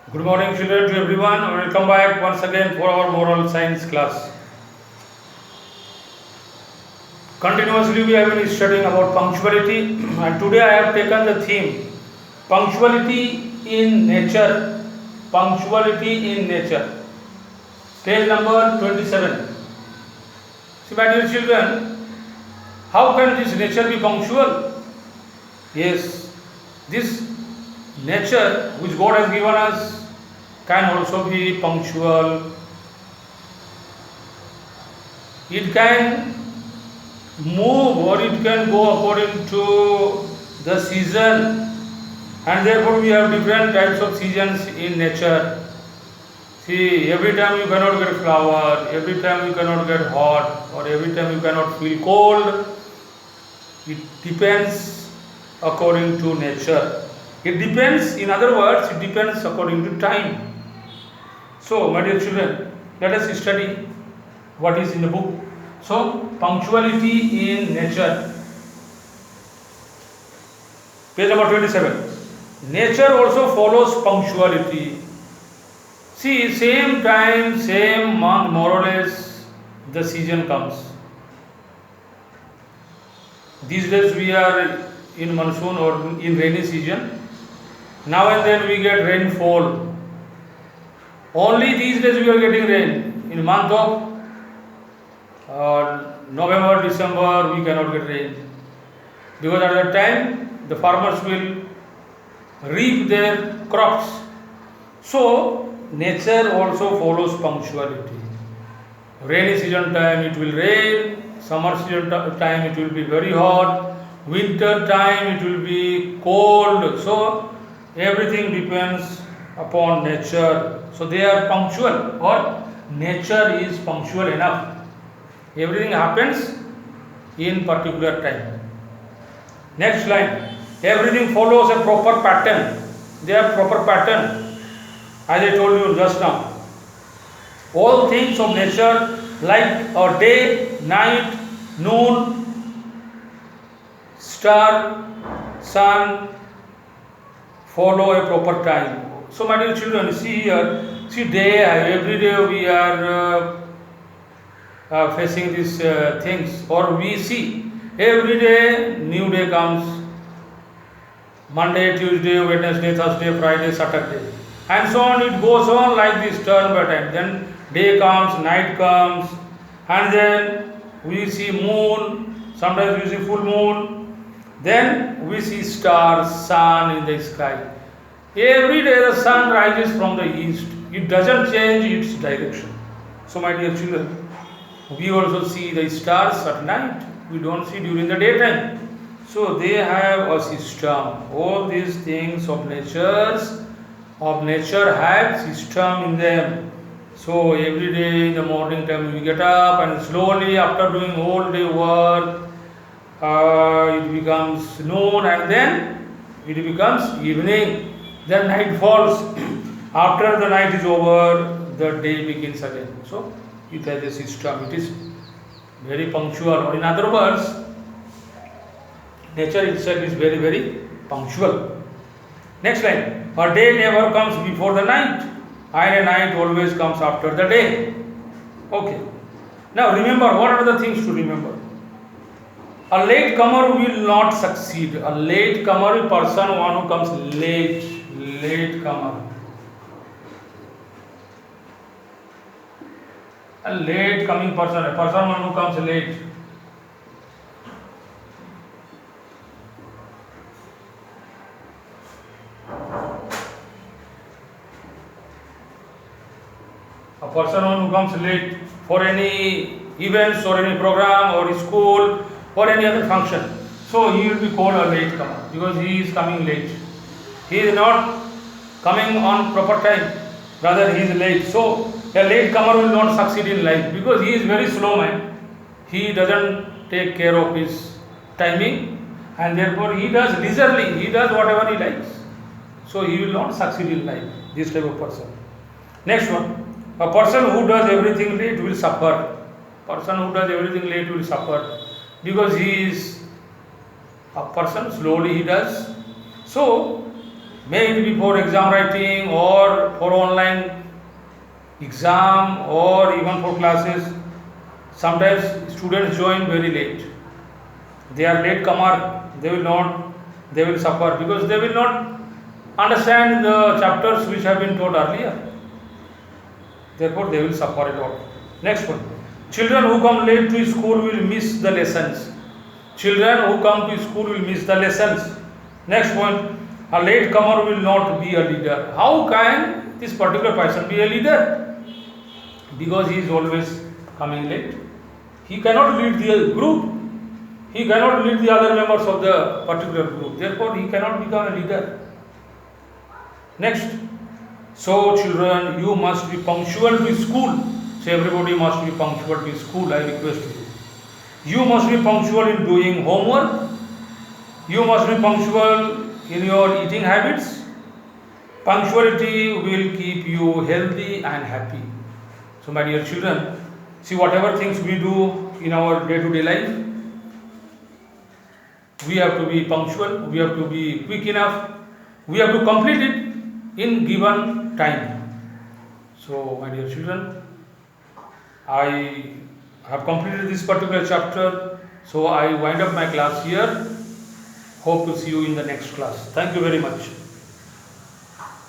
Good morning, children, to everyone. Welcome back once again for our moral science class. Continuously, we have been studying about punctuality, and today I have taken the theme punctuality in nature. Punctuality in nature. Page number 27. See, my dear children, how can this nature be punctual? Yes, this nature which God has given us can also be punctual. It can move or it can go according to the season, and therefore we have different types of seasons in nature. See, every time you cannot get flower, every time you cannot get hot, or every time you cannot feel cold. It depends according to nature. It depends, in other words, it depends according to time. So, my dear children, let us study what is in the book. So, punctuality in nature. Page number 27. Nature also follows punctuality. See, same time, same month, more or less, the season comes. These days we are in monsoon or in rainy season. Now and then we get rainfall. Only these days we are getting rain. In month of November, December, we cannot get rain. Because at that time, the farmers will reap their crops. So, nature also follows punctuality. Rainy season time it will rain, summer season time it will be very hot, winter time it will be cold. So, everything depends upon nature. So, they are punctual, or nature is punctual enough. Everything happens in particular time. Next line. Everything follows a proper pattern. They have proper pattern. As I told you just now. All things of nature like our day, night, noon, star, sun follow a proper time. So my dear children, see here, see day, every day we are facing these things, or we see every day new day comes. Monday, Tuesday, Wednesday, Thursday, Friday, Saturday, and so on. It goes on like this turn by turn. Then day comes, night comes, and then we see moon. Sometimes we see full moon. Then we see stars, sun in the sky. Every day the sun rises from the east. It doesn't change its direction. So, my dear children, we also see the stars at night. We don't see during the daytime. So they have a system. All these things of nature have system in them. So every day in the morning time we get up, and slowly after doing whole day work, it becomes noon, and then it becomes evening. Then night falls. After the night is over, the day begins again. So it has a system. It is very punctual. Or in other words, nature itself is very, very punctual. Next line. A day never comes before the night, and a night always comes after the day. Okay. Now remember, what are the things to remember? A late comer will not succeed. A late comer, a person, one who comes late comer. A late coming person, a person one who comes late. A person one who comes late for any events or any program or school or any other function. So he will be called a late comer because he is coming late. He is not coming on proper time. Rather he is late. So a late comer will not succeed in life because he is very slow man. He doesn't take care of his timing, and therefore he does leisurely. He does whatever he likes. So he will not succeed in life. This type of person. Next one. A person who does everything late will suffer. Person who does everything late will suffer because he is a person slowly he does. So May it be for exam writing or for online exam or even for classes. Sometimes students join very late. They are late comer, they will suffer because they will not understand the chapters which have been taught earlier. Therefore, they will suffer a lot. Next one. Children who come late to school will miss the lessons. Children who come to school will miss the lessons. Next point. A late comer will not be a leader. How can this particular person be a leader? Because he is always coming late. He cannot lead the group. He cannot lead the other members of the particular group. Therefore, he cannot become a leader. Next. So, children, you must be punctual to school. So, everybody must be punctual to school. I request you. You must be punctual in doing homework. You must be punctual in your eating habits. Punctuality will keep you healthy and happy. So, my dear children, see whatever things we do in our day-to-day life, we have to be punctual, we have to be quick enough, we have to complete it in given time. So, my dear children, I have completed this particular chapter, so I wind up my class here. Hope to see you in the next class. Thank you very much.